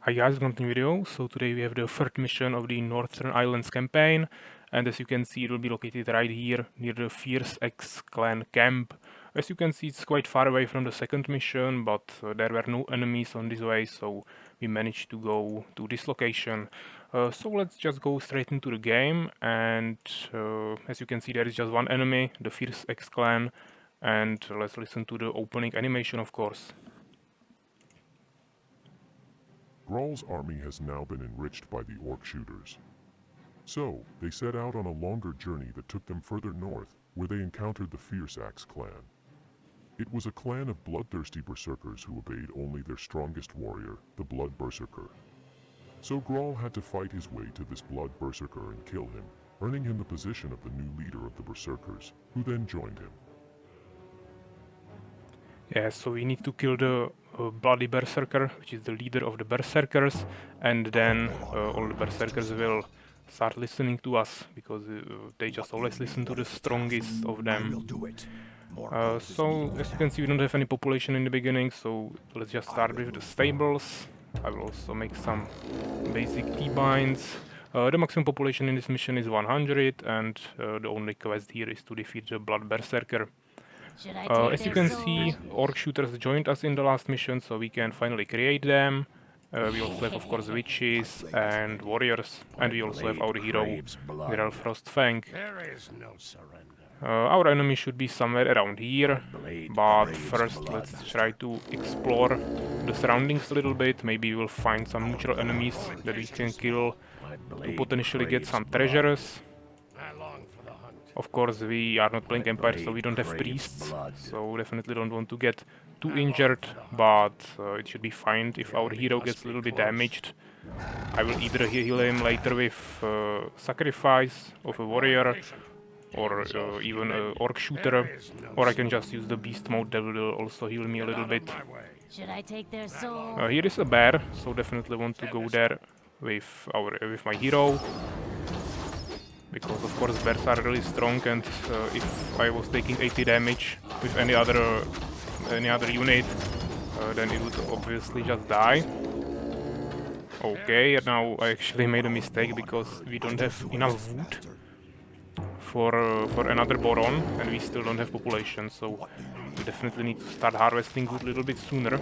Hi guys, welcome to the video. So today we have the third mission of the Northern Islands campaign, and as you can see it will be located right here near the Fierce X clan camp. As you can see it's quite far away from the second mission, but there were no enemies on this way, so we managed to go to this location. So let's just go straight into the game, and as you can see there is just one enemy, the Fierce X clan, and let's listen to the opening animation of course. Graal's army has now been enriched by the orc shooters. So, they set out on a longer journey that took them further north, where they encountered the Fierce Axe clan. It was a clan of bloodthirsty berserkers who obeyed only their strongest warrior, the Blood Berserker. So Graal had to fight his way to this Blood Berserker and kill him, earning him the position of the new leader of the Berserkers, who then joined him. Yeah, so we need to kill the Bloody Berserker, which is the leader of the Berserkers, and then all the Berserkers will start listening to us, because they just always listen to the strongest of them. So, as you can see, we don't have any population in the beginning, so let's just start with the stables. I will also make some basic T-binds. The maximum population in this mission is 100, and the only quest here is to defeat the Blood Berserker. As you can see, orc shooters joined us in the last mission, so we can finally create them. We also have, of course, witches and warriors, and we also have our hero, Viral Frostfang. Our enemy should be somewhere around here, but first let's try to explore the surroundings a little bit. Maybe we will find some neutral enemies that we can kill to potentially get some treasures. Of course, we are not playing Empire, so we don't have priests, so definitely don't want to get too injured, but it should be fine if our hero gets a little bit damaged. I will either heal him later with sacrifice of a warrior, or even an orc shooter, or I can just use the beast mode that will also heal me a little bit. Here is a bear, so definitely want to go there with my hero. Because of course bears are really strong, and if I was taking 80 damage with any other unit, then it would obviously just die. Okay, and now I actually made a mistake because we don't have enough wood for another boron, and we still don't have population, so we definitely need to start harvesting wood a little bit sooner.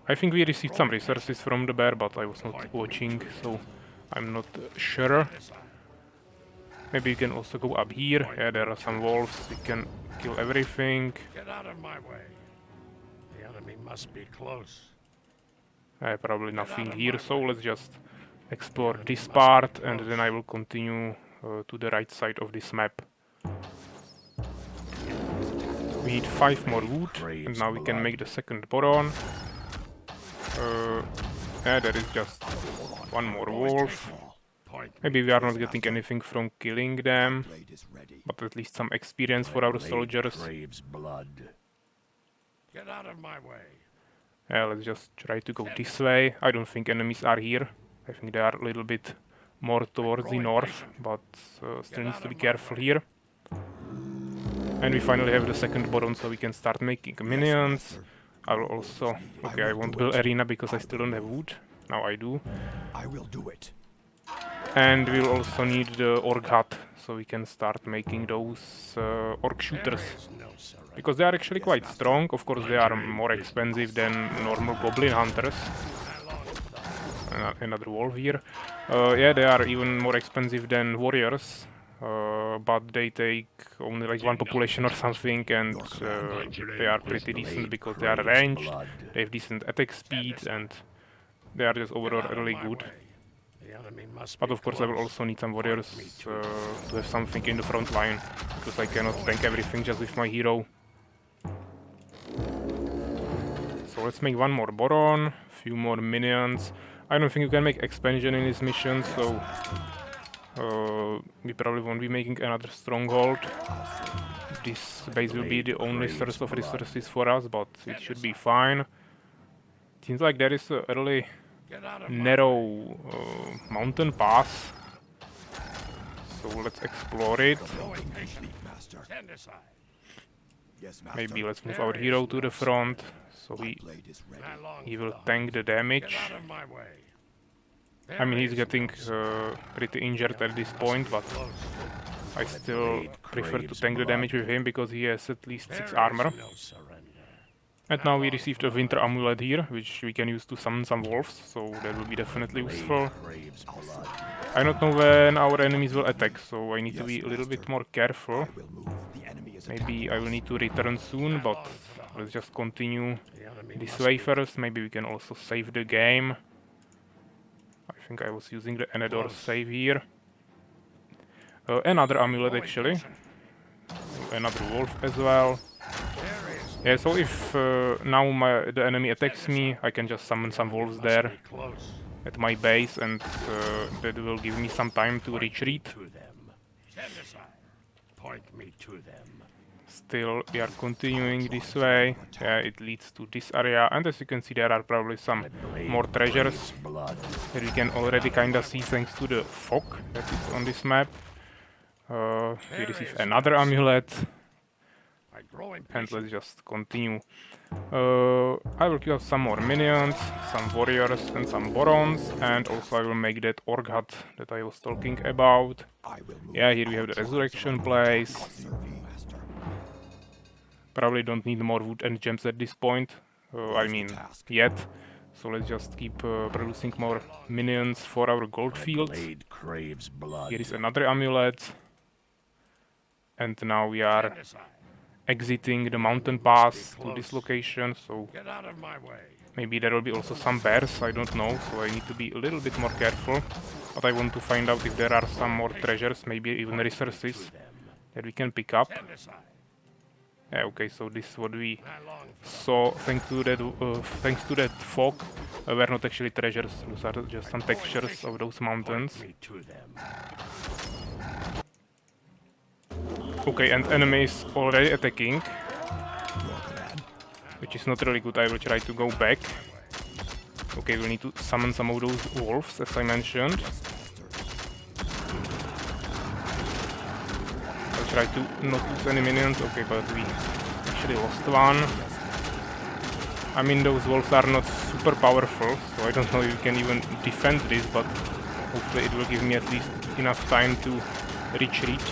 I think we received some resources from the bear, but I was not watching, so I'm not sure. Maybe we can also go up here. Yeah, there are some wolves. We can kill everything. Get out of my way. The enemy must be close. Probably nothing here, so let's just explore this part, and then I will continue to the right side of this map. We need 5 more wood, and now we can make the second boron. Yeah, there is just one more wolf. Maybe we are not getting anything from killing them, but at least some experience for our soldiers. Get out of my way. Yeah, let's just try to go this way. I don't think enemies are here. I think they are a little bit more towards the north, but still needs to be careful here. And we finally have the second boron, so we can start making minions. I will also... Okay, I won't build arena because I still don't have wood. Now I do. I will do it. And we'll also need the orc hut, so we can start making those orc shooters. Because they are actually quite strong. Of course, they are more expensive than normal goblin hunters. Another wolf here. Yeah, they are even more expensive than warriors. But they take only like 1 population or something, and they are pretty decent because they are ranged, they have decent attack speed, and they are just overall really good. But of course I will also need some warriors to have something in the front line, because I cannot tank everything just with my hero. So let's make 1 more boron, few more minions. I don't think you can make expansion in this mission, so we probably won't be making another stronghold. This base will be the only source of resources for us, but it should be fine. It seems like there is a really narrow mountain pass, so let's explore it. Maybe let's move our hero to the front, so My blade is ready. he will tank the damage. Get out of my way. I mean, he's There is getting no surrender. pretty injured at this point, but Close. I still blade prefer to craves tank the damage blood. with him because he has at least 6 There armor. is no surrender. And now we received a Winter Amulet here, which we can use to summon some wolves, so that will be definitely useful. Craves blood. I don't know when our enemies will attack, so I need to be a little bit more careful. I will move. The enemy is Maybe I will need to return soon, but let's just continue The enemy this must way be first. Maybe we can also save the game. I think I was using the Enedor Close. save here. Another amulet going actually. decent. Another wolf as well. There is Yeah, so if now the enemy attacks me, I can just summon some wolves there be close. at my base, and that will give me some time to retreat. To them. Stand aside. Point me to them. Still, we are continuing this way. Yeah, it leads to this area, and as you can see, there are probably some more treasures Blood. that we can already kinda see thanks to the fog that is on this map. We receive another amulet, I grow and impatient. let's just continue. I will kill off some more minions, some warriors, and some barons, and also I will make that orc hut that I was talking about. I will move. Yeah, here we have the resurrection place. Serve you, master. Probably don't need more wood and gems at this point. I mean, yet. So let's just keep producing more minions for our gold fields. Blade craves blood. Here is another amulet. And now we are Stand aside. exiting the mountain pass to this location, so Get out of my way. maybe there will be also some bears, I don't know, so I need to be a little bit more careful. But I want to find out if there are some more treasures, maybe even resources that we can pick up. Stand aside. Yeah, okay, so this is what we I long for saw thanks to that fog. Were not actually treasures, those are just some textures of those mountains. me to them. Okay, and enemy is already attacking, which is not really good. I will try to go back. Okay, we need to summon some of those wolves, as I mentioned. I'll try to not lose any minions. Okay, but we actually lost one. I mean, those wolves are not super powerful, so I don't know if we can even defend this, but hopefully it will give me at least enough time to retreat.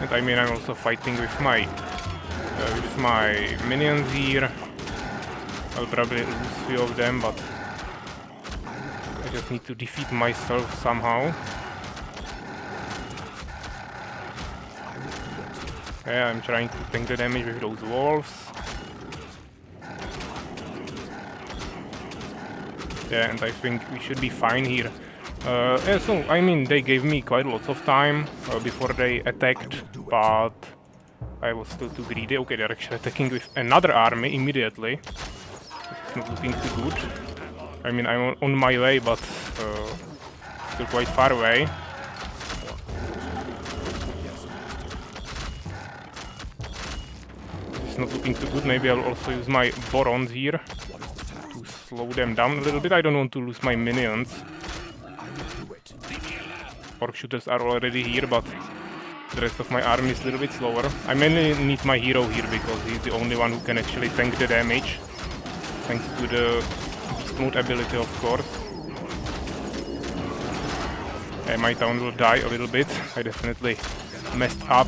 And I mean, I'm also fighting with my minions here. I'll probably lose few of them, but I just need to defeat myself somehow. Yeah, I'm trying to tank the damage with those wolves. Yeah, and I think we should be fine here. Yeah, so, I mean, they gave me quite lots of time before they attacked, but I was still too greedy. Okay, they're actually attacking with another army immediately. This is not looking too good. I mean, I'm on my way, but still quite far away. It's not looking too good. Maybe I'll also use my barons here to slow them down a little bit. I don't want to lose my minions. Orc shooters are already here, but the rest of my army is a little bit slower. I mainly need my hero here because he's the only one who can actually tank the damage, thanks to the beast mode ability, of course. My town will die a little bit. I definitely messed up,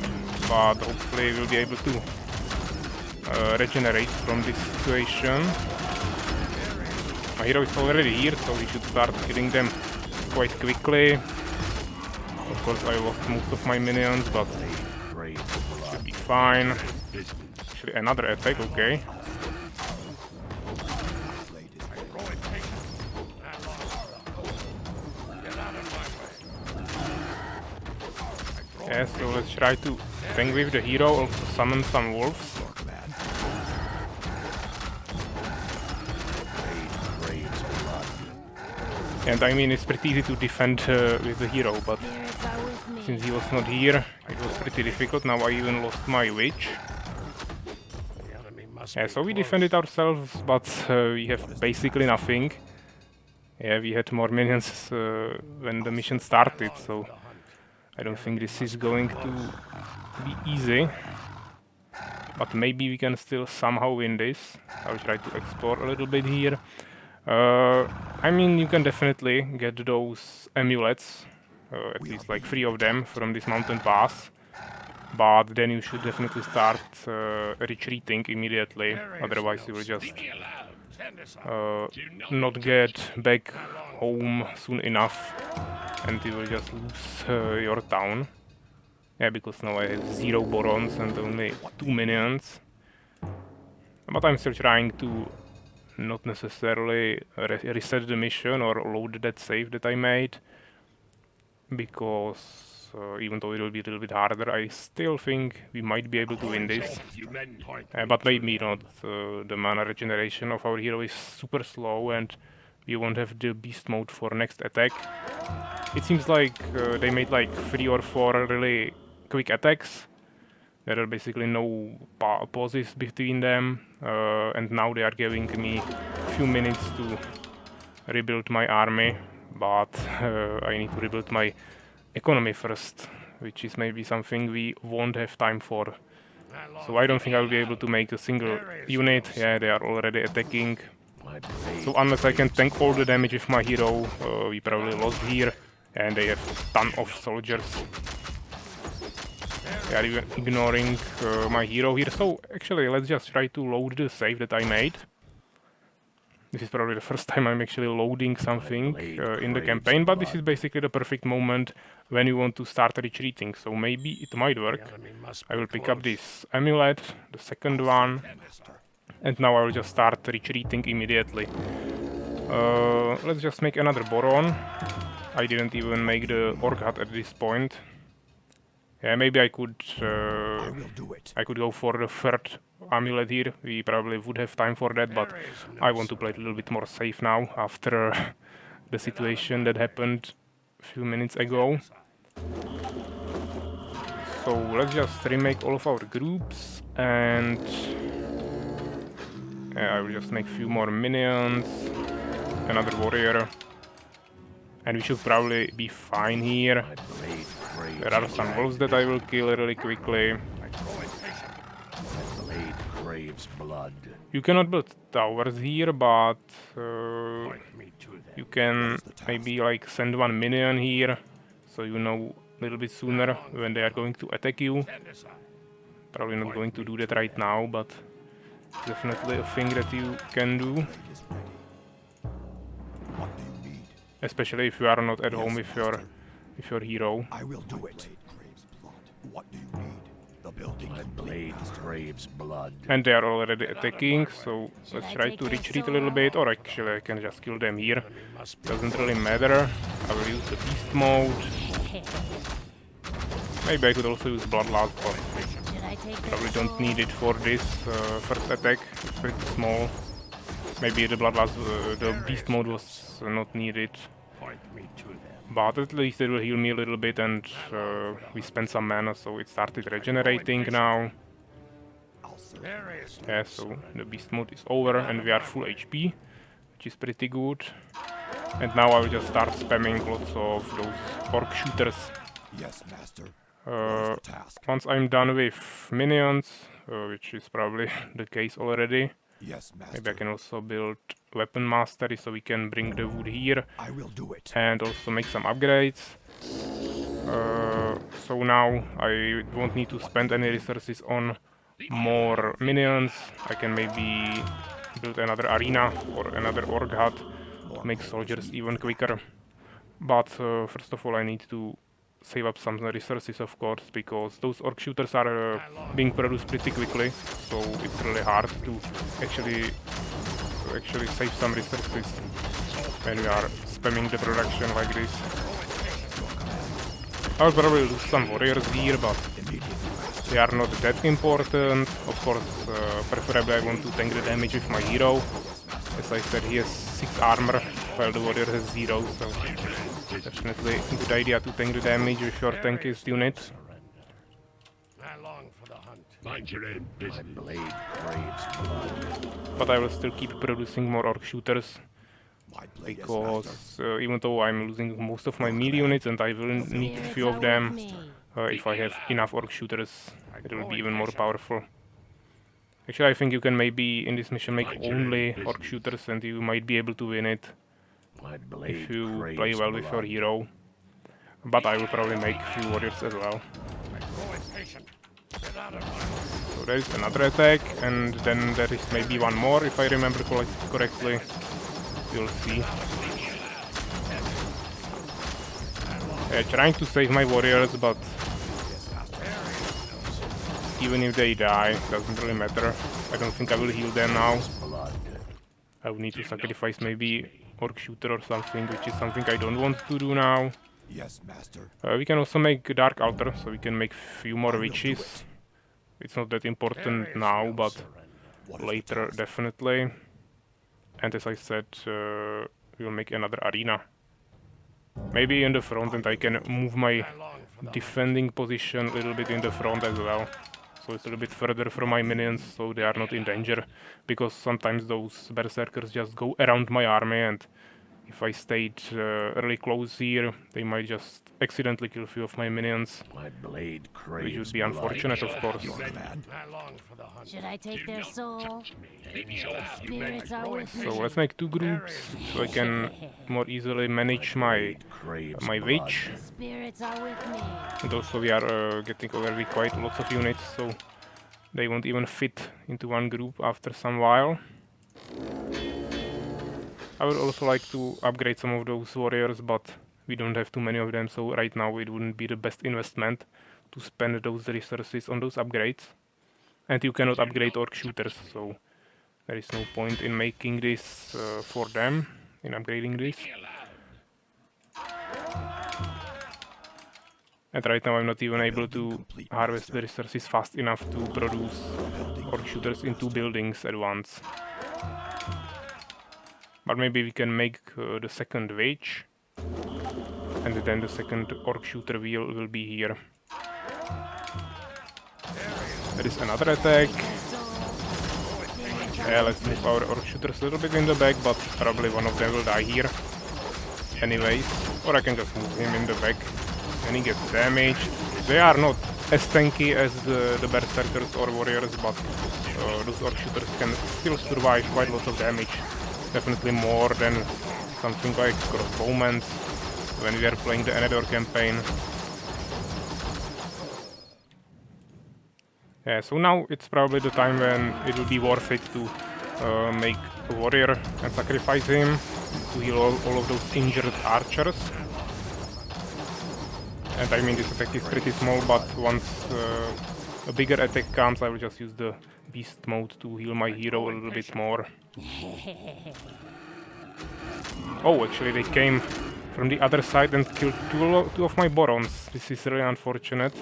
but hopefully we'll be able to regenerate from this situation. My hero is already here, so we should start killing them quite quickly. Of course, I lost most of my minions, but should be fine. Actually, another attack, okay. Yeah, so let's try to tank with the hero, also summon some wolves. And I mean, it's pretty easy to defend with the hero, but since he was not here, it was pretty difficult. Now I even lost my witch. The enemy must Yeah, be so we close. defended ourselves, but we have basically nothing. Yeah, we had more minions when the mission started, so I don't think this is going to be easy. But maybe we can still somehow win this. I'll try to explore a little bit here. I mean, you can definitely get those amulets, at least like 3 of them from this mountain pass. But then you should definitely start retreating immediately, otherwise you will just not get back home soon enough and you will just lose your town. Yeah, because now I have 0 Borons and only 2 minions. But I'm still trying to not necessarily reset the mission or load that save that I made. Because even though it will be a little bit harder, I still think we might be able to win this. But maybe not. The mana regeneration of our hero is super slow and we won't have the beast mode for next attack. It seems like they made like 3 or 4 really quick attacks. There are basically no pauses between them, and now they are giving me a few minutes to rebuild my army, but I need to rebuild my economy first, which is maybe something we won't have time for. So I don't think I'll be able to make a single unit. Yeah, they are already attacking. So unless I can tank all the damage with my hero, we probably lost here, and they have a ton of soldiers. They are even ignoring my hero here. So actually, let's just try to load the save that I made. This is probably the first time I'm actually loading something in the campaign, but this is basically the perfect moment when you want to start retreating, so maybe it might work. I will pick up this amulet, the second one, and now I will just start retreating immediately. Let's just make another Boron. I didn't even make the Orc Hut at this point. Yeah, maybe I could go for the third amulet here. We probably would have time for that, but I want to play a little bit more safe now after the situation that happened a few minutes ago. So let's just remake all of our groups, and I will just make a few more minions, another warrior, and we should probably be fine here. There are some wolves that I will kill really quickly. You cannot build towers here, but you can maybe like send 1 minion here, so you know a little bit sooner when they are going to attack you. Probably not going to do that right now, but definitely a thing that you can do. Especially if you are not at home with your hero. I will do it. What do you need? The building. My blade craves blood. And they are already attacking, so let's try to retreat a little bit, or actually I can just kill them here. Doesn't really matter. I will use the beast mode. Maybe I could also use Bloodlust, but probably don't need it for this first attack. It's pretty small. Maybe the Bloodlust, the beast mode was not needed. But at least it will heal me a little bit, and we spent some mana, so it started regenerating now. Yeah, so the beast mode is over and we are full HP, which is pretty good. And now I will just start spamming lots of those orc shooters. Yes, master. Once I'm done with minions, which is probably the case already, yes, master. maybe I can also build weapon mastery so we can bring the wood here. I will do it. And also make some upgrades. So now I won't need to spend any resources on more minions. I can maybe build another arena or another orc hut to make soldiers even quicker. But first of all I need to save up some resources, of course, because those orc shooters are being produced pretty quickly, so it's really hard to actually save some resources when we are spamming the production like this. I'll probably lose some warriors here, but they are not that important. Of course, preferably I want to tank the damage with my hero. As I said, he has 6 armor, while the warrior has 0, so definitely a good idea to tank the damage with your tankiest unit. I long for the hunt. Mind your own business. My blade craves blood. But I will still keep producing more orc shooters because even though I'm losing most of my melee units and I will need a few of them, if I have enough orc shooters, it will be even more powerful. Actually, I think you can maybe in this mission make only orc shooters and you might be able to win it if you play well with your hero. But I will probably make a few warriors as well. So there is another attack, and then there is maybe one more if I remember correctly. We'll see. Trying to save my warriors, but even if they die, doesn't really matter. I don't think I will heal them now. I will need to sacrifice maybe orc shooter or something, which is something I don't want to do now. Yes, master. We can also make dark altar, so we can make few more witches. It's not that important now, but later definitely. And as I said, we'll make another arena. Maybe in the front, and I can move my defending position a little bit in the front as well. So it's a little bit further from my minions, so they are not in danger. Because sometimes those berserkers just go around my army, and if I stayed really close here, they might just accidentally kill a few of my minions. Which would be unfortunate, of course. Should I take their soul? Spirits are with me. So let's make two groups, so I can more easily manage my witch. Spirits are with me. And also we are getting already quite lots of units, so they won't even fit into one group after some while. I would also like to upgrade some of those warriors, but we don't have too many of them, so right now it wouldn't be the best investment to spend those resources on those upgrades. And you cannot upgrade orc shooters, so there is no point in making this for them, in upgrading this. And right now I'm not even able to harvest the resources fast enough to produce orc shooters in 2 buildings at once. But maybe we can make the second witch, and then the second orc shooter will be here. There is another attack. Yeah, let's move our orc shooters a little bit in the back, but probably one of them will die here anyways. Or I can just move him in the back and he gets damaged. They are not as tanky as the berserkers or warriors, but those orc shooters can still survive quite a lot of damage. Definitely more than something like crossbowmen when we are playing the Anador campaign. Yeah, so now it's probably the time when it will be worth it to make a warrior and sacrifice him to heal all of those injured archers. And I mean, this attack is pretty small, but once a bigger attack comes, I will just use the beast mode to heal my hero a little bit more. Oh, actually they came from the other side and killed two of my barons. This is really unfortunate.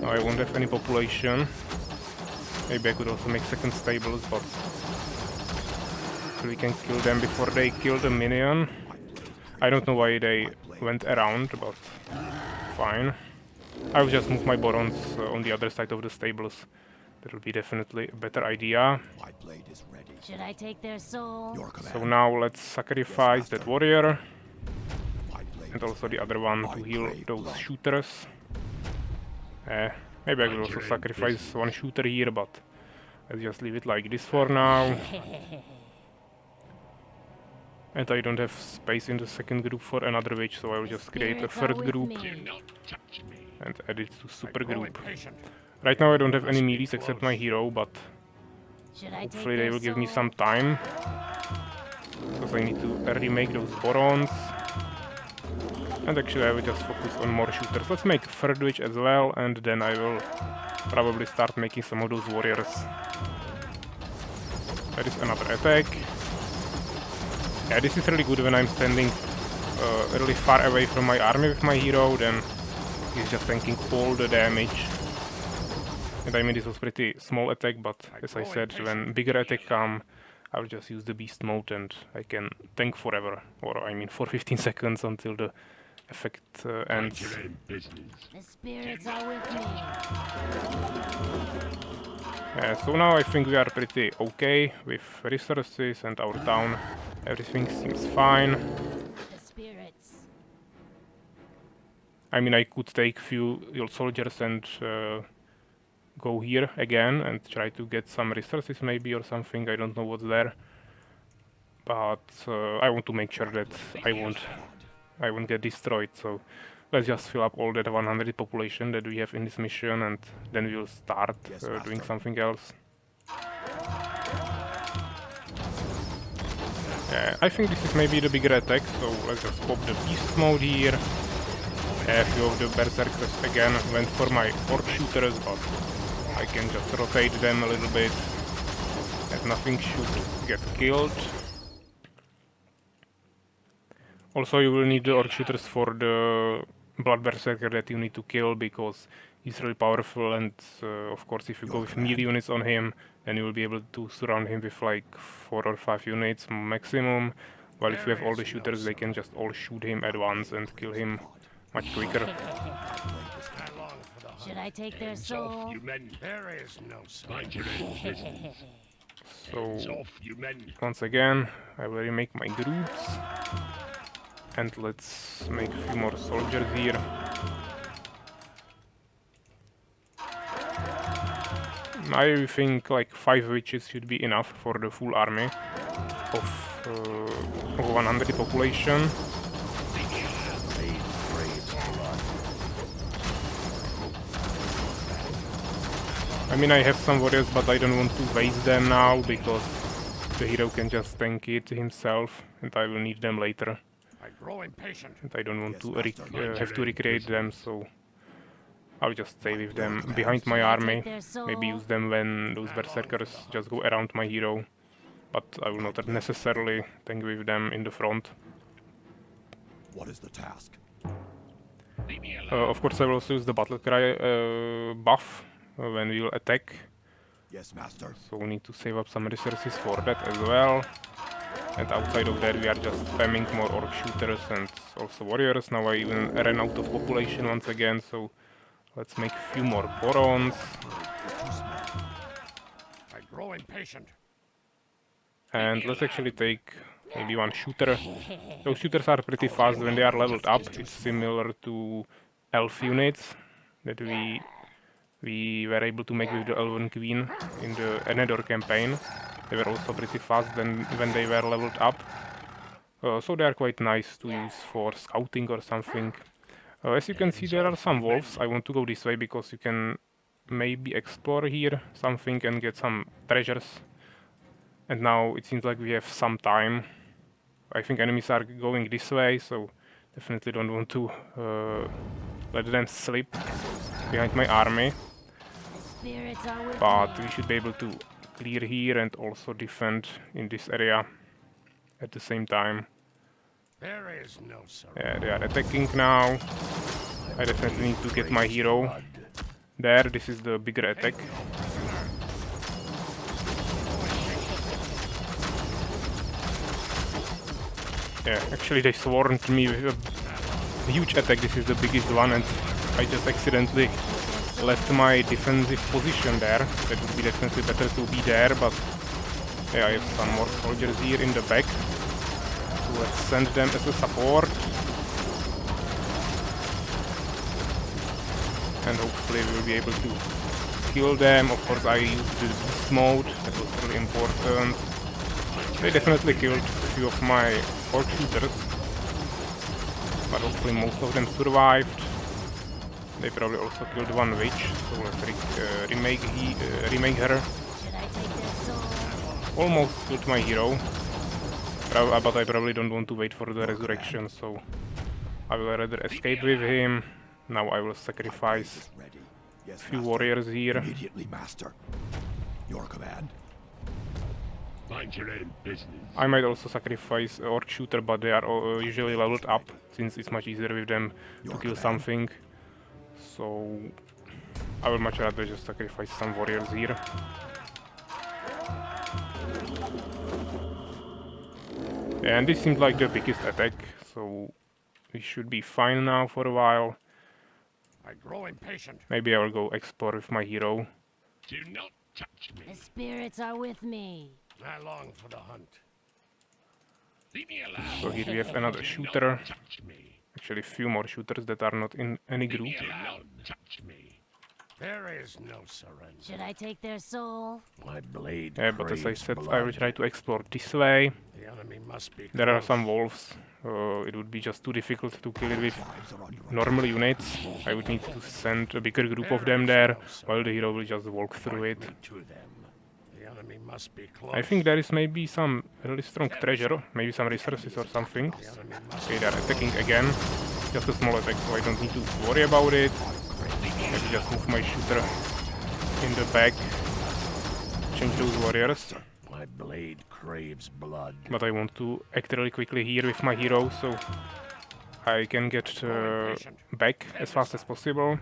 Now I won't have any population. Maybe I could also make second stables, but we can kill them before they kill the minion. I don't know why they went around, but fine. I will just move my barons on the other side of the stables. That will be definitely a better idea. Should I take their soul? So now let's sacrifice that warrior. And also the other one to heal those shooters. Maybe I will also sacrifice one shooter here, but let's just leave it like this for now. And I don't have space in the second group for another witch, so I will just create a third group and add it to super group. Right now I don't have any melees except my hero, but hopefully they will give me some time, because I need to remake those barons. And actually I will just focus on more shooters. Let's make third witch as well, and then I will probably start making some of those warriors. There is another attack. Yeah, this is really good when I'm standing really far away from my army with my hero, then he's just tanking all the damage. And I mean, this was pretty small attack, but as I said, when bigger attack come, I will just use the beast mode and I can tank forever, or I mean for 15 seconds until the effect ends. The spirits are with me. So now I think we are pretty okay with resources and our town Everything seems fine. The spirits. I mean, I could take few soldiers and go here again and try to get some resources maybe or something. I don't know what's there, but I want to make sure that I won't get destroyed. So let's just fill up all that 100 population that we have in this mission, and then we'll start doing something else. Yeah, I think this is maybe the bigger attack, so let's just pop the beast mode here. A few of the berserkers again went for my orc shooters, but I can just rotate them a little bit and nothing should get killed. Also, you will need the orc shooters for the blood berserker that you need to kill, because he's really powerful, and of course if you go with melee units on him, then you will be able to surround him with like 4 or 5 units maximum, while if you have all the shooters they can just all shoot him at once and kill him much quicker. Should I take their soul? There is no soul. So once again I will remake my groups, and let's make a few more soldiers here. I think like 5 witches should be enough for the full army of 100 population. I mean, I have some warriors, but I don't want to waste them now, because the hero can just tank it himself, and I will need them later. I grow impatient. And I don't want to have to recreate them, so I'll just stay with them behind my army. Maybe use them when those berserkers just go around my hero, but I will not necessarily tank with them in the front. What is the task? Of course, I will also use the battle cry buff when we will attack. Yes, master. So we need to save up some resources for that as well. And outside of that we are just spamming more orc shooters and also warriors. Now I even ran out of population once again, so let's make a few more Borons. I grow impatient. And let's actually take maybe one shooter. Those shooters are pretty fast when they are leveled up. It's similar to elf units that we were able to make with the Elven Queen in the Anador campaign. They were also pretty fast when they were leveled up. So they are quite nice to use for scouting or something. As you can see, there are some wolves. I want to go this way because you can maybe explore here something and get some treasures. And now it seems like we have some time. I think enemies are going this way, so definitely don't want to let them slip behind my army. But we should be able to clear here and also defend in this area at the same time. There is no soul. Yeah, they are attacking now. I definitely need to get my hero there. This is the bigger attack. Yeah, actually they swarmed me with a huge attack. This is the biggest one, and I just accidentally left my defensive position there. That would be definitely better to be there, but yeah, I have some more soldiers here in the back. So let's send them as a support. And hopefully we'll be able to kill them. Of course I used the beast mode, that was really important. They definitely killed a few of my orc shooters, but hopefully most of them survived. They probably also killed one witch, so let's remake her. Almost killed my hero, but I probably don't want to wait for the resurrection, so I will rather escape with him. Now I will sacrifice a few warriors here. Immediately, master. Your command. Mind your own business. I might also sacrifice orc shooter, but they are usually leveled up, since it's much easier with them to kill something. So I would much rather just sacrifice some warriors here. And this seems like the biggest attack, so we should be fine now for a while. I grow impatient. Maybe I will go explore with my hero. Do not touch me. The spirits are with me. I long for the hunt. So here we have another shooter. Actually, few more shooters that are not in any group. There is no surrender. Should I take their soul? My blade Yeah, but as I craves said, I blood. will try to explore this way. The enemy must be There are close. some wolves. It would be just too difficult to kill it with normal units. I would need to send a bigger group of them there, while the hero will just walk through it. To them. The enemy must be close. I think there is maybe some really strong treasure, maybe some resources or something. Okay, they're attacking again. Just a small attack, so I don't need to worry about it. Maybe just move my shooter in the back. Change those warriors. My blade craves blood. But I want to act really quickly here with my hero, so I can get back as fast as possible.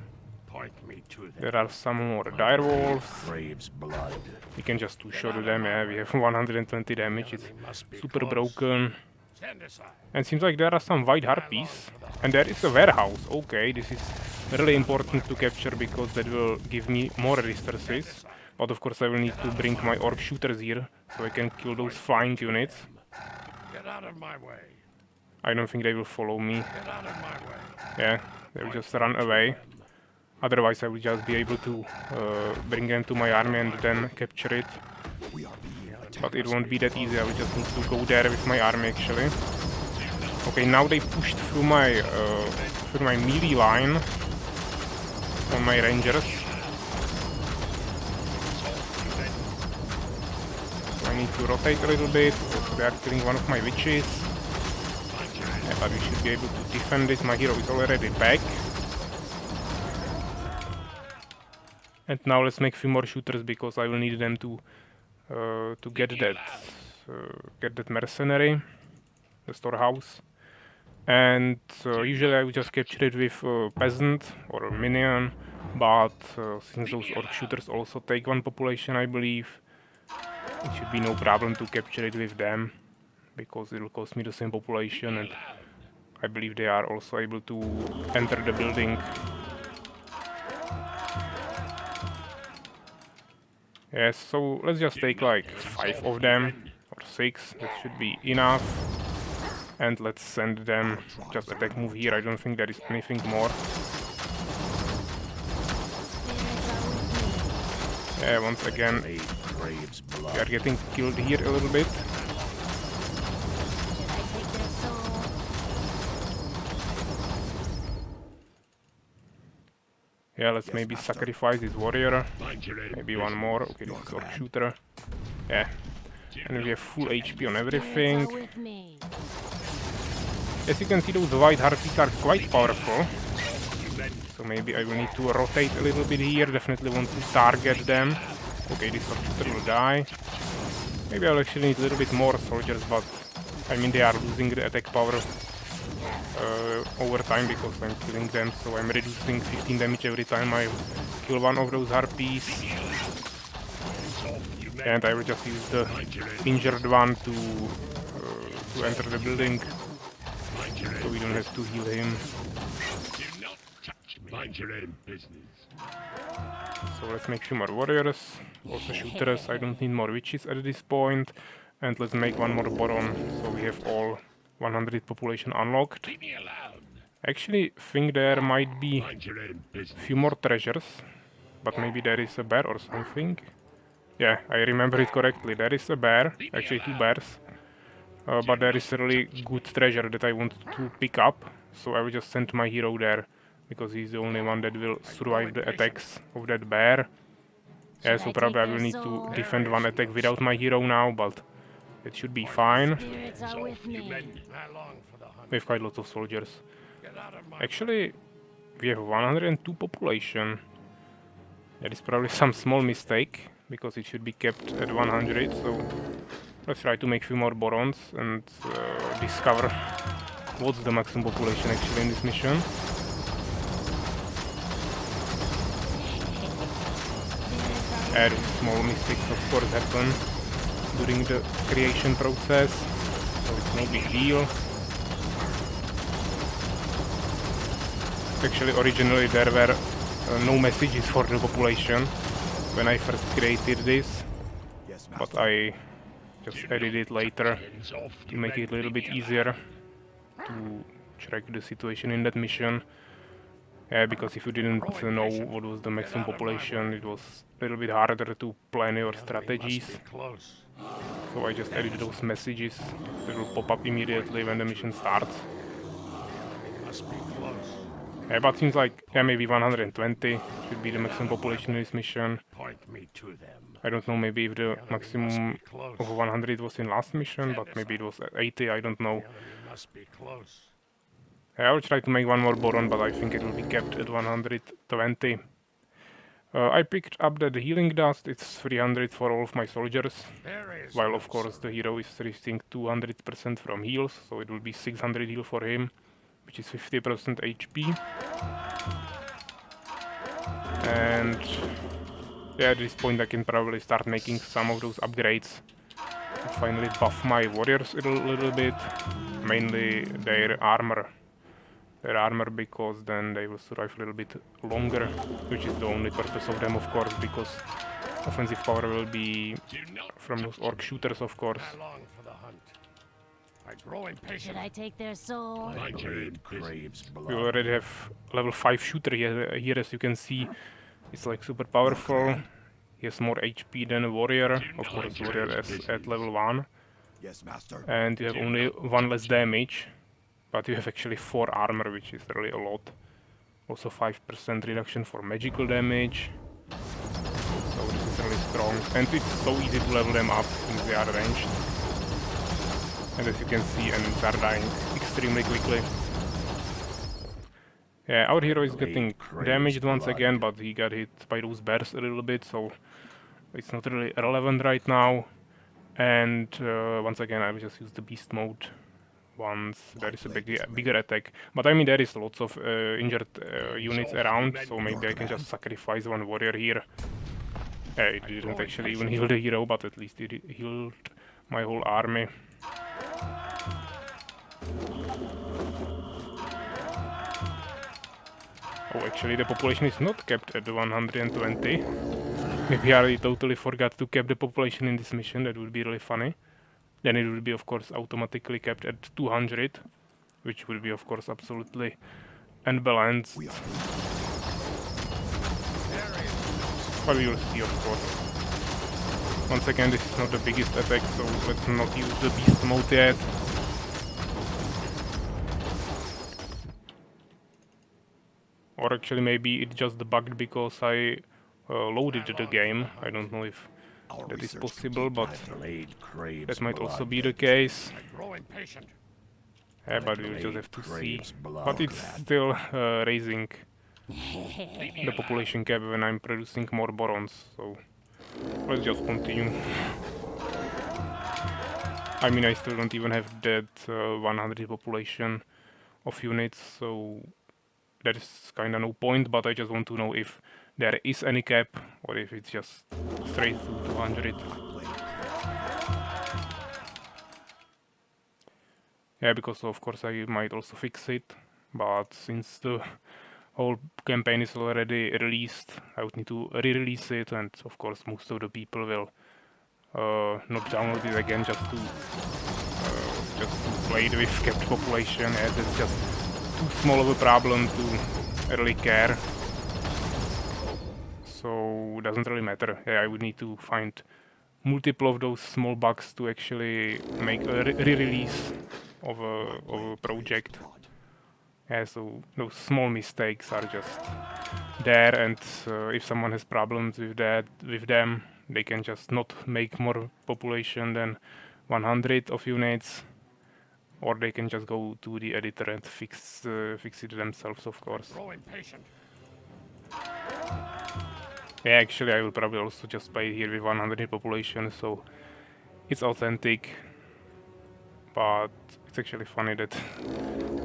Point me to them. There are some more dire wolves. Craves blood. We can just two-shot them, yeah, we have 120 damage, it's super broken. Stand aside. And seems like there are some white harpies. And there is a warehouse. Okay, this is really important to capture because that will give me more resources. But of course I will need to bring my orc shooters here, so I can kill those flying units. Get out of my way. I don't think they will follow me. Get out of my way. Yeah, they will just run away. Otherwise I will just be able to bring them to my army and then capture it. But it won't be that easy, I will just need to go there with my army actually. Okay, now they pushed through my melee line on my rangers. So I need to rotate a little bit, so they are killing one of my witches. Yeah, but we should be able to defend this, my hero is already back. And now let's make a few more shooters because I will need them to get that mercenary, the storehouse. And usually I would just capture it with peasant or a minion, but since those orc shooters also take one population, I believe, it should be no problem to capture it with them, because it will cost me the same population, and I believe they are also able to enter the building. Yes, so let's just take like 5 of them, or 6, that should be enough. And let's send them, just attack move here, I don't think there is anything more. Yeah, once again, we are getting killed here a little bit. Yeah, let's maybe sacrifice this warrior. Maybe one more. Okay, this is orc shooter. Yeah. And we have full HP on everything. As you can see, those white harpies are quite powerful. So maybe I will need to rotate a little bit here. Definitely want to target them. Okay, this orc shooter will die. Maybe I'll actually need a little bit more soldiers, but I mean they are losing the attack power over time because I'm killing them, so I'm reducing 15 damage every time I kill one of those harpies. And I will just use the injured one to enter the building, so we don't have to heal him. So let's make few more warriors, also shooters. I don't need more witches at this point. And let's make one more Boron, so we have all 100 population unlocked. Actually, think there might be few more treasures, but maybe there is a bear or something. Yeah, I remember it correctly. There is a bear, actually 2 bears, but there is a really good treasure that I want to pick up. So I will just send my hero there, because he's the only one that will survive the attacks of that bear. Yeah, so probably I will need to defend one attack without my hero now, but it should be fine. We have quite lots of soldiers. Actually, we have 102 population. That is probably some small mistake, because it should be kept at 100, so let's try to make a few more Borons and discover what's the maximum population actually in this mission. And small mistakes of course happen during the creation process, so it's no big deal. Actually, originally there were no messages for the population when I first created this, but I just added it later to make it a little bit easier to track the situation in that mission. Because if you didn't know what was the maximum population, it was a little bit harder to plan your strategies. So I just added those messages that will pop up immediately when the mission starts. But seems like maybe 120 should be the maximum population in this mission. I don't know, maybe if the maximum of 100 was in last mission, but maybe it was 80, I don't know. I will try to make one more Boron, but I think it will be kept at 120. I picked up that healing dust, it's 300 for all of my soldiers, while of course the hero is receiving 200% from heals, so it will be 600 heal for him, which is 50% HP. And yeah, at this point I can probably start making some of those upgrades to finally buff my warriors a little bit, mainly their armor. Because then they will survive a little bit longer, which is the only purpose of them, of course, because offensive power will be from those orc shooters, of course. Should I take their soul? We already have level 5 shooter here, as you can see. It's like super powerful. He has more HP than a warrior, of course warrior is at level 1. Yes, master. And you have only 1 less damage. But you have actually 4 armor, which is really a lot. Also 5% reduction for magical damage. So this is really strong. And it's so easy to level them up since they are ranged. And as you can see, enemies are dying extremely quickly. Yeah, our hero is getting damaged once again, but he got hit by those bears a little bit, so it's not really relevant right now. And once again, I will just use the beast mode once there is a bigger attack. But I mean, there is lots of injured units around, so maybe I can just sacrifice one warrior here. It didn't actually even heal the hero, but at least it healed my whole army. Oh, actually the population is not kept at 120. Maybe I totally forgot to keep the population in this mission, that would be really funny. Then it will be of course automatically kept at 200, which will be of course absolutely unbalanced. But we will see, of course. Once again, this is not the biggest attack, so let's not use the beast mode yet. Or actually maybe it just bugged because I loaded the game. I don't know if that is possible, but that might also be the case. Yeah, but we'll just have to see. But it's still raising the population cap when I'm producing more Borons, so let's just continue. I mean, I still don't even have that 100 population of units, so there is kinda no point, but I just want to know if there is any cap, or if it's just straight to 200. Yeah, because of course I might also fix it, but since the whole campaign is already released, I would need to re-release it, and of course most of the people will not download it again just to play it with capped population. Yeah, that's just too small of a problem to really care. So it doesn't really matter. Yeah, I would need to find multiple of those small bugs to actually make a re-release of a project. Yeah, so those small mistakes are just there, and if someone has problems with them, they can just not make more population than 100 of units, or they can just go to the editor and fix it themselves, of course. Yeah, actually I will probably also just play here with 100 population, so it's authentic, but it's actually funny that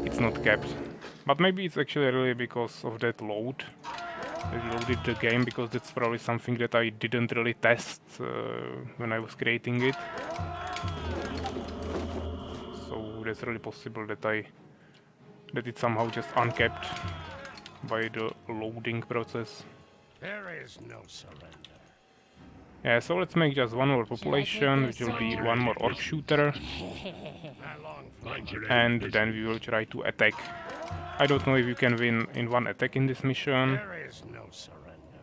it's not capped. But maybe it's actually really because of that load. I loaded the game, because that's probably something that I didn't really test when I was creating it. So that's really possible that it's somehow just uncapped by the loading process. There is no surrender. Yeah, so let's make just one more population, which will be one more orc shooter, and then we will try to attack. I don't know if you can win in one attack in this mission. There is no surrender.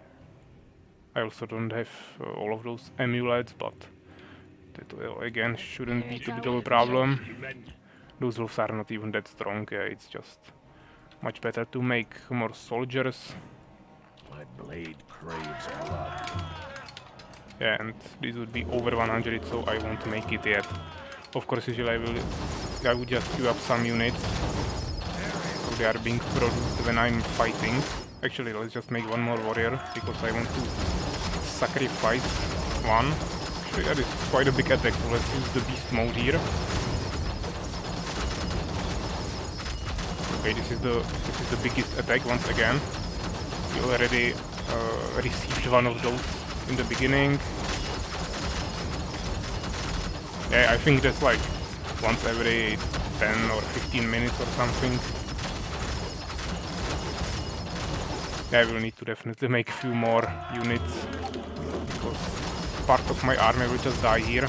I also don't have all of those amulets, but that will, again, shouldn't be too big of a problem. Those wolves are not even that strong, it's just much better to make more soldiers. My blade craves blood. Yeah, and this would be over 100, so I won't make it yet. Of course, usually I would just queue up some units, so they are being produced when I'm fighting. Actually, let's just make one more warrior, because I want to sacrifice one. Actually, that is quite a big attack, so let's use the beast mode here. Okay, this is the biggest attack once again. We already received one of those in the beginning. Yeah, I think that's like once every 10 or 15 minutes or something. Yeah, I will need to definitely make a few more units, because part of my army will just die here.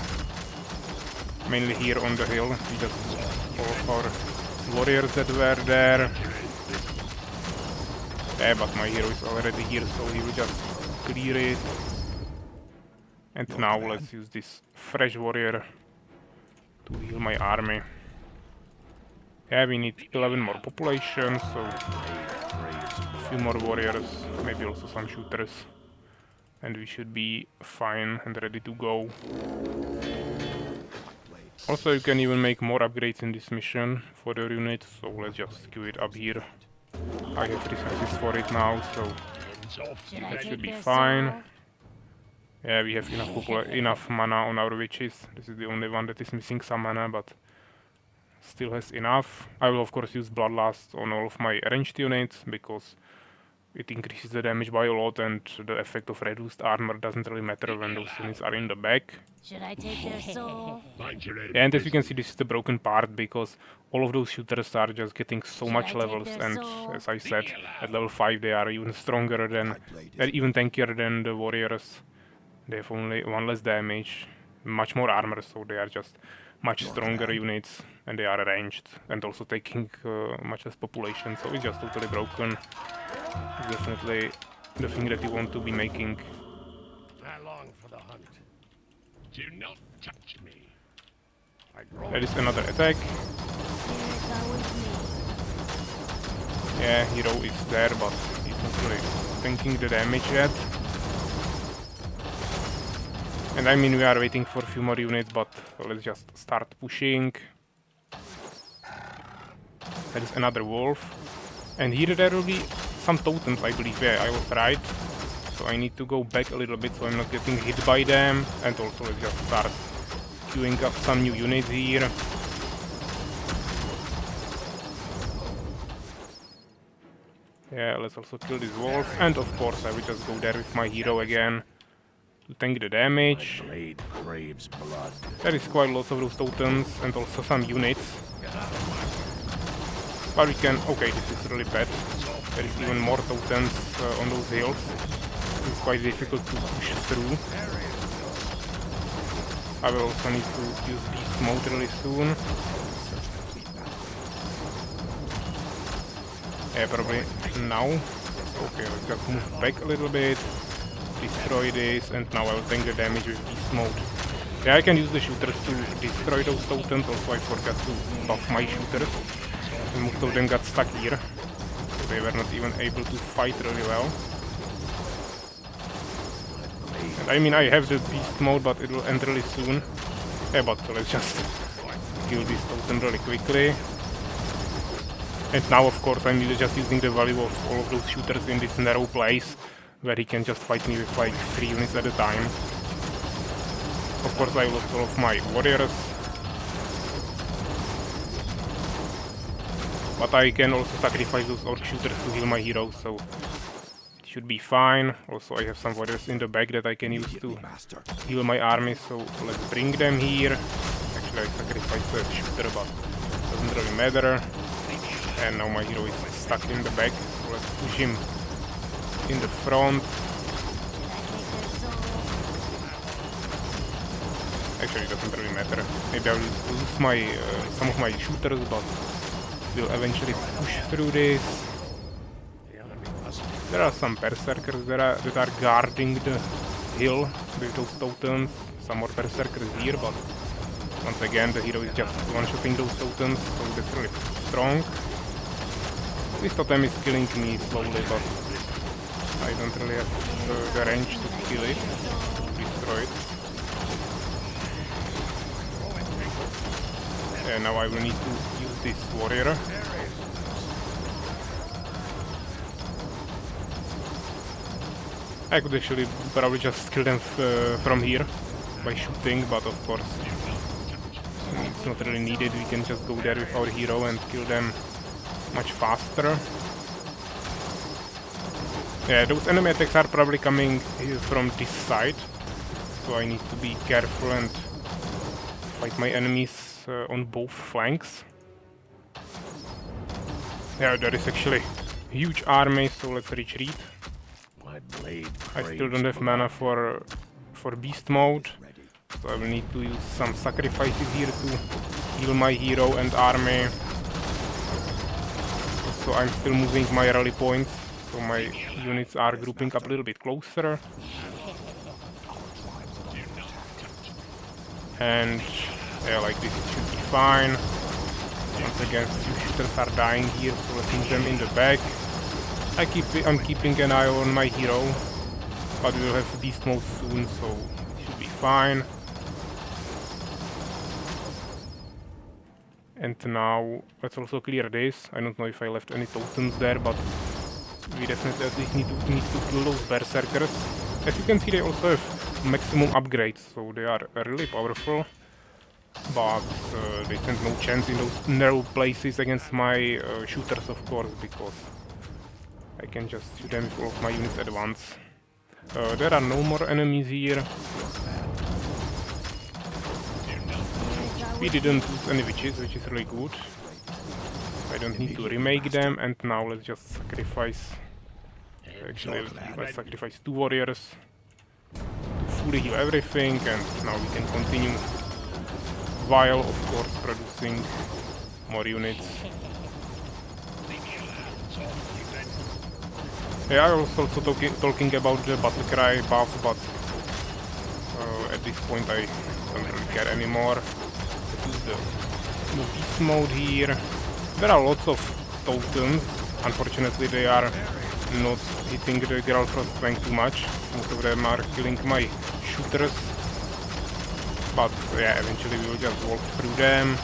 Mainly here on the hill. We just all of our warriors that were there. Yeah, but my hero is already here, so he will just clear it. And now let's use this fresh warrior to heal my army. Yeah, we need 11 more population, so a few more warriors, maybe also some shooters. And we should be fine and ready to go. Also, you can even make more upgrades in this mission for your unit, so let's just queue it up here. I have resources for it now, so that should be fine. Yeah, we have enough mana on our witches. This is the only one that is missing some mana, but still has enough. I will of course use Bloodlust on all of my ranged units, because it increases the damage by a lot, and the effect of reduced armor doesn't really matter when those units are in the back. Should I take their soul? And as you can see, this is the broken part, because all of those shooters are just getting so Should much I take levels, their and soul? as I said, at level 5 they are even stronger than, even tankier than the warriors. They have only one less damage, much more armor, so they are just much stronger units, and they are ranged, and also taking much less population, so it's just totally broken. It's definitely the thing that you want to be making. I long for the hunt. Do not touch me. There is another attack. Spirits are with me. Yeah, hero is there, but he's not really tanking the damage yet. And I mean, we are waiting for a few more units, but let's just start pushing. There is another wolf. And here there will be some totems, I believe. Yeah, I was right. So I need to go back a little bit so I'm not getting hit by them. And also let's just start queuing up some new units here. Yeah, let's also kill this wolf. And of course I will just go there with my hero again to tank the damage. Blade craves blood. There is quite lots of those totems and also some units. But we can... Okay, this is really bad. There is even more totems on those hills. It's quite difficult to push through. I will also need to use beast mode really soon. Yeah, probably now. Okay, let's just move back a little bit. Destroy this, and now I will tank the damage with beast mode. Yeah, I can use the shooters to destroy those totems, also I forgot to buff my shooters. And most of them got stuck here, so they were not even able to fight really well. And I mean, I have the beast mode, but it will end really soon. Yeah, but let's just kill this totem really quickly. And now, of course, I'm just using the value of all of those shooters in this narrow place, where he can just fight me with like 3 units at a time. Of course, I lost all of my warriors. But I can also sacrifice those orc shooters to heal my heroes, so it should be fine. Also, I have some warriors in the back that I can use to heal my army, so let's bring them here. Actually, I sacrificed the shooter, but it doesn't really matter. And now my hero is stuck in the back, so let's push him in the front. Actually, it doesn't really matter. Maybe I will lose my some of my shooters, but we'll eventually push through this. The enemy must be. There are some berserkers that are guarding the hill with those totems. Some more berserkers here, but once again the hero is just one-shotting those totems, so that's really strong. This totem is killing me slowly, but I don't really have the range to kill it, to destroy it. Yeah, now I will need to use this warrior. I could actually probably just kill them from here by shooting, but of course it's not really needed. We can just go there with our hero and kill them much faster. Yeah, those enemy attacks are probably coming from this side, so I need to be careful and fight my enemies on both flanks. Yeah, there is actually a huge army, so let's retreat. My blade I still don't have mana for beast mode, so I will need to use some sacrifices here to heal my hero and army. So I'm still moving my rally points, so my units are grouping up a little bit closer. And yeah, like this it should be fine. Once again, few shooters are dying here, so let's move them in the back. I'm keeping an eye on my hero, but we'll have beast mode soon, so it should be fine. And now let's also clear this. I don't know if I left any totems there, but we definitely at least need to kill those berserkers. As you can see, they also have maximum upgrades, so they are really powerful. But they stand no chance in those narrow places against my shooters, of course, because I can just shoot them with all of my units at once. There are no more enemies here. We didn't lose any witches, which is really good. I don't need to remake them, and now let's just sacrifice... Actually, let's sacrifice 2 warriors to fully heal everything, and now we can continue while, of course, producing more units. Yeah, I was also talking about the battle cry buff, but at this point I don't really care anymore. Let's use the beast mode here. There are lots of totems. Unfortunately, they are not hitting the Gralfrost strength too much. Most of them are killing my shooters. But yeah, eventually we will just walk through them.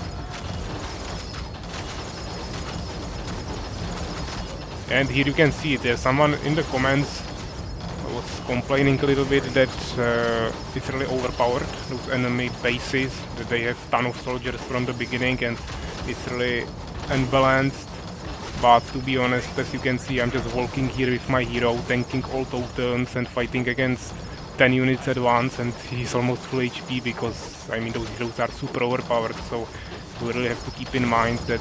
And here you can see there's someone in the comments was complaining a little bit that it's really overpowered, those enemy bases, that they have ton of soldiers from the beginning and it's really unbalanced. But to be honest, as you can see, I'm just walking here with my hero, tanking all totems and fighting against 10 units at once, and he's almost full HP because, I mean, those heroes are super overpowered, so we really have to keep in mind that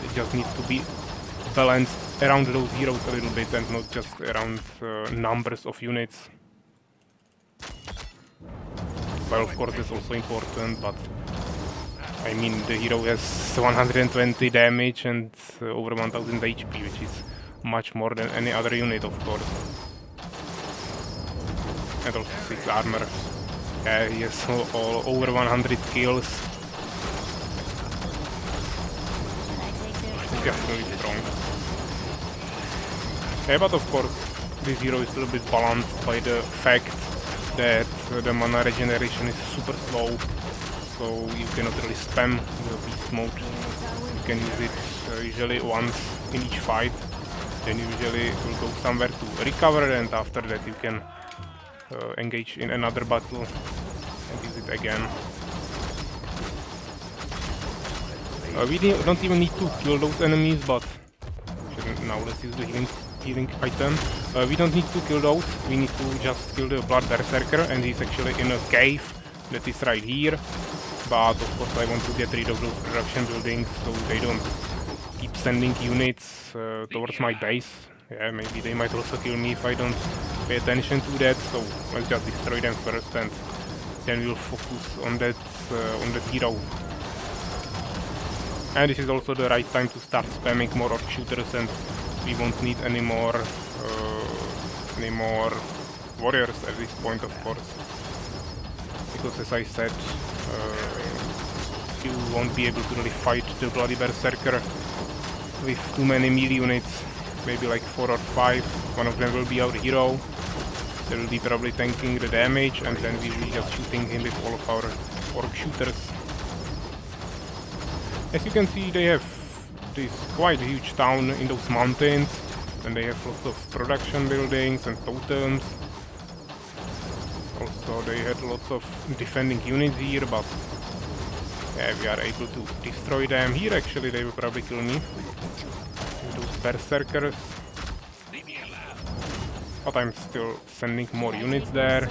it just needs to be balanced around those heroes a little bit and not just around numbers of units. Well, of course, that's also important, but I mean, the hero has 120 damage and over 1000 HP, which is much more than any other unit, of course. And also 6 armor. Yeah, he has all over 100 kills. He's just really strong. Yeah, but of course, this hero is a little bit balanced by the fact that the mana regeneration is super slow, so you cannot really spam the beast mode. You can use it usually once in each fight, then you usually will go somewhere to recover, and after that you can engage in another battle and use it again. We don't even need to kill those enemies, but now let's use the healing item. We don't need to kill those, we need to just kill the Blood Berserker, and he's actually in a cave that is right here. But of course I want to get rid of those production buildings so they don't keep sending units towards my base. Yeah, maybe they might also kill me if I don't pay attention to that, so let's just destroy them first and then we'll focus on that hero. And this is also the right time to start spamming more orc shooters, and we won't need any more warriors at this point, of course. Because as I said, you won't be able to really fight the Bloody Berserker with too many melee units, maybe like 4 or 5. One of them will be our hero. They will be probably tanking the damage, and then we will be just shooting him with all of our orc shooters. As you can see, they have this quite huge town in those mountains, and they have lots of production buildings and totems. Also, they had lots of defending units here, but yeah, we are able to destroy them. Here actually they will probably kill me with those berserkers. But I'm still sending more units there.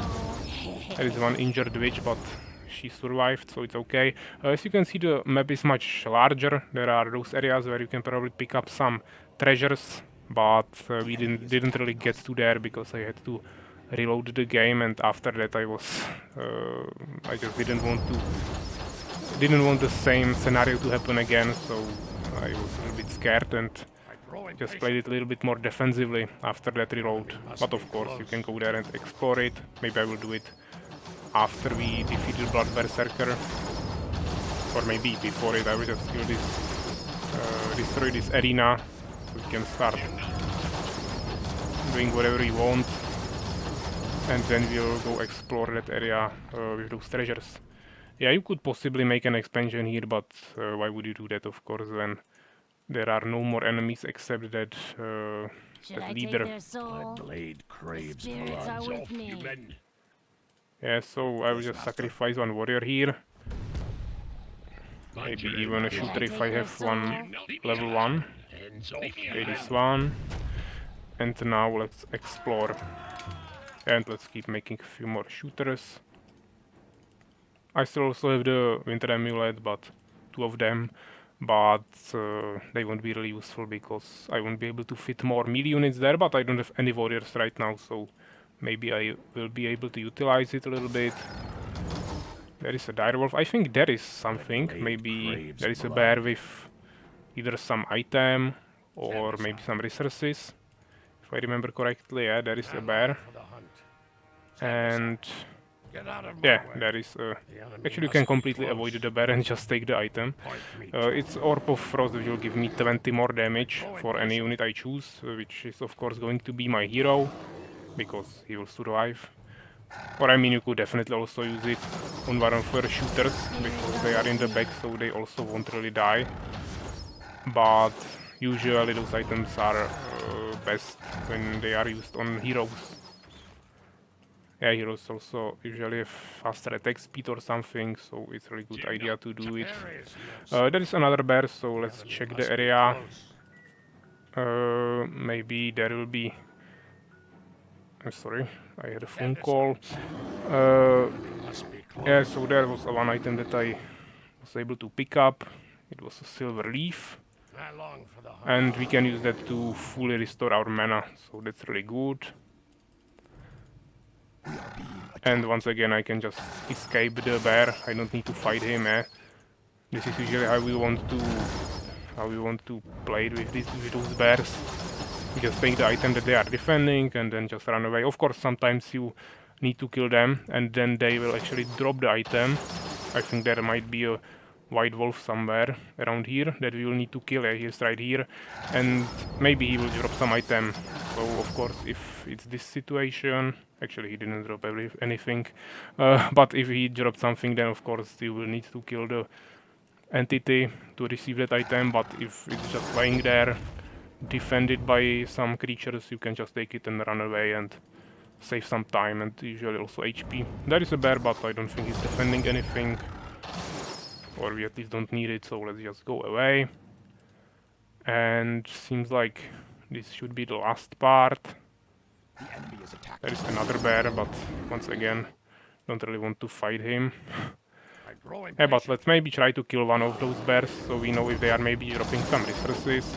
There is one injured witch, but she survived, so it's okay. As you can see, the map is much larger. There are those areas where you can probably pick up some treasures, but we didn't really get to there because I had to reload the game, and after that I just didn't want the same scenario to happen again, so I was a little bit scared and just played it a little bit more defensively after that reload. But of course you can go there and explore it. Maybe I will do it after we defeat the Blood Berserker, or maybe before it. I will just kill this, destroy this arena, so we can start doing whatever we want, and then we'll go explore that area with those treasures. Yeah, you could possibly make an expansion here, but why would you do that, of course, when there are no more enemies except that leader. My blade craves Spirits are blood. with me. Yeah, so I will just sacrifice one warrior here. Maybe even a shooter if I have one level 1. Okay, this one. And now let's explore. And let's keep making a few more shooters. I still also have the Winter Amulet, but 2 of them. But they won't be really useful because I won't be able to fit more melee units there, but I don't have any warriors right now, so maybe I will be able to utilize it a little bit. There is a direwolf. I think there is something. Maybe there is a bear with either some item or maybe some resources. If I remember correctly, yeah, there is a bear. And yeah, there is a... Actually, you can completely avoid the bear and just take the item. It's Orb of Frost, which will give me 20 more damage for any unit I choose, which is of course going to be my hero, because he will survive. Or I mean, you could definitely also use it on one of your shooters, because they are in the back, so they also won't really die. But usually those items are best when they are used on heroes. Yeah, heroes also usually have faster attack speed or something, so it's a really good idea to do it. There is another bear, so let's check the area. Maybe there will be... I'm sorry, I had a phone call. Yeah, so there was one item that I was able to pick up. It was a silver leaf. And we can use that to fully restore our mana, so that's really good. And once again I can just escape the bear. I don't need to fight him. This is usually how we want to play it with those bears. We just take the item that they are defending and then just run away. Of course, sometimes you need to kill them and then they will actually drop the item. I think there might be a white wolf somewhere around here that we will need to kill. Yeah, he's right here, and maybe he will drop some item. So of course, if it's this situation, actually he didn't drop anything, but if he dropped something, then of course you will need to kill the entity to receive that item. But if it's just lying there, defended by some creatures, you can just take it and run away and save some time and usually also HP. There is a bear, but I don't think he's defending anything. Or we at least don't need it, so let's just go away. And seems like this should be the last part. There is another bear, but once again, don't really want to fight him. Yeah, but let's maybe try to kill one of those bears, so we know if they are maybe dropping some resources.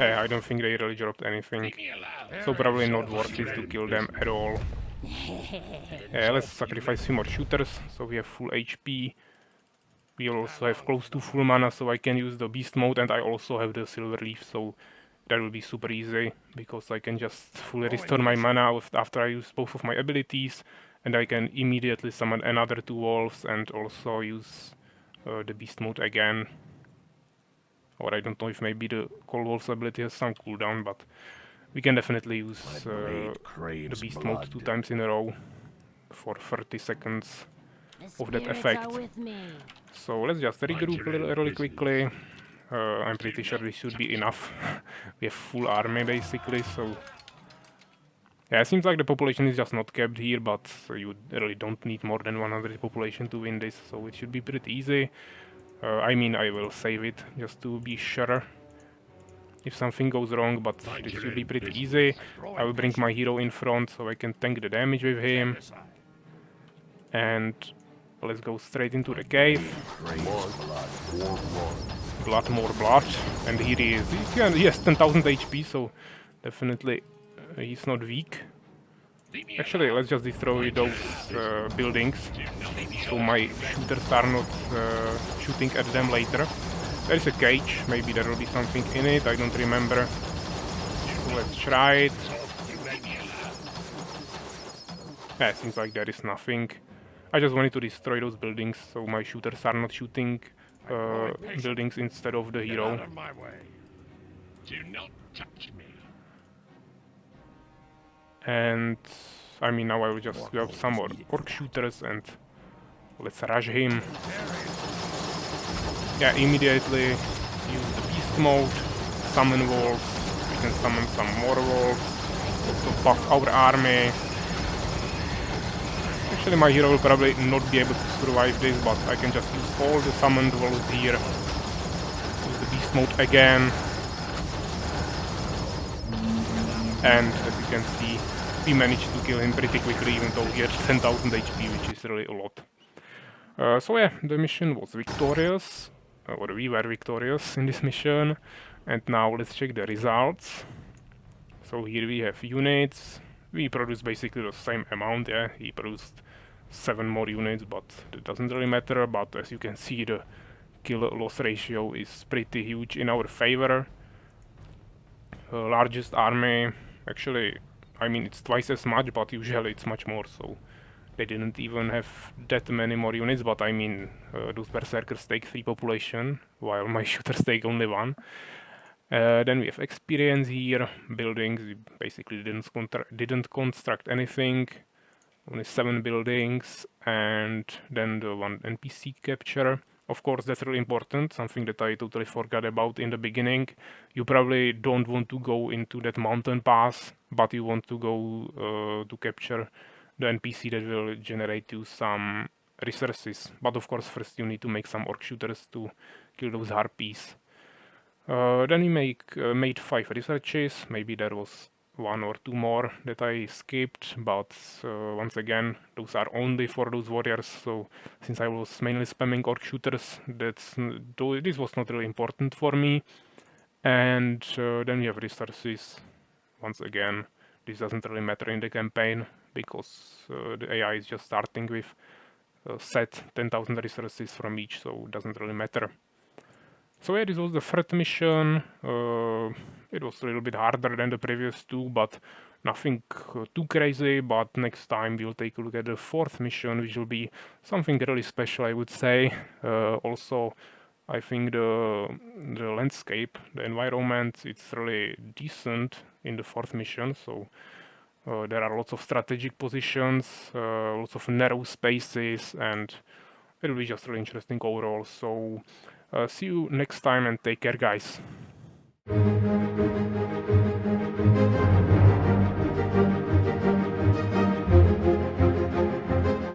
I don't think they really dropped anything, so probably not worth it to kill them at all. Let's sacrifice few more shooters, so we have full HP. We also have close to full mana, so I can use the beast mode, and I also have the silver leaf, so that will be super easy, because I can just fully restore my mana after I use both of my abilities, and I can immediately summon another 2 wolves and also use the beast mode again. Or I don't know if maybe the cold wolves ability has some cooldown, but we can definitely use the beast mode 2 times in a row for 30 seconds of that effect. So let's just regroup really quickly. I'm pretty sure this should be enough. We have full army basically, so yeah, it seems like the population is just not kept here, but you really don't need more than 100 population to win this, so it should be pretty easy. I mean, I will save it just to be sure if something goes wrong, but this should be pretty easy. I will bring my hero in front so I can tank the damage with him. And let's go straight into the cave. Blood, more blood. And here he is. He has 10,000 HP, so definitely he's not weak. Actually, let's just destroy those buildings, so my shooters are not shooting at them later. There is a cage, maybe there will be something in it, I don't remember. So let's try it. Yeah, seems like there is nothing. I just wanted to destroy those buildings, so my shooters are not shooting buildings instead of the hero. Out of my way. Do not touch me. And I mean, now I will just grab some more orc shooters and let's rush him. Yeah, immediately use the beast mode, summon wolves. We can summon some more wolves, also buff our army. Actually, my hero will probably not be able to survive this, but I can just use all the summoned wolves here. Use the beast mode again. And as you can see, we managed to kill him pretty quickly, even though he had 10,000 HP, which is really a lot. So yeah, the mission was victorious, or we were victorious in this mission. And now let's check the results. So here we have units. We produced basically the same amount, yeah, he produced 7 more units, but that doesn't really matter. But as you can see, the kill-loss ratio is pretty huge in our favor. Largest army, actually, I mean, it's twice as much, but usually it's much more, so they didn't even have that many more units, but I mean, those berserkers take 3 population, while my shooters take only 1. Then we have experience here, buildings, we basically didn't construct anything, only 7 buildings, and then the 1 NPC capture. Of course, that's really important, something that I totally forgot about in the beginning. You probably don't want to go into that mountain pass, but you want to go to capture the NPC that will generate you some resources. But of course, first you need to make some orc shooters to kill those harpies. Then we made 5 researches, maybe there was 1 or 2 more that I skipped, but once again, those are only for those warriors, so since I was mainly spamming orc shooters, this was not really important for me. And then we have resources. Once again, this doesn't really matter in the campaign, because the AI is just starting with set 10,000 resources from each, so it doesn't really matter. So yeah, this was the 3rd mission. It was a little bit harder than the previous 2, but nothing too crazy. But next time we'll take a look at the 4th mission, which will be something really special, I would say. Also, I think the landscape, the environment, it's really decent in the 4th mission. So there are lots of strategic positions, lots of narrow spaces, and it will be just really interesting overall. So see you next time and take care, guys.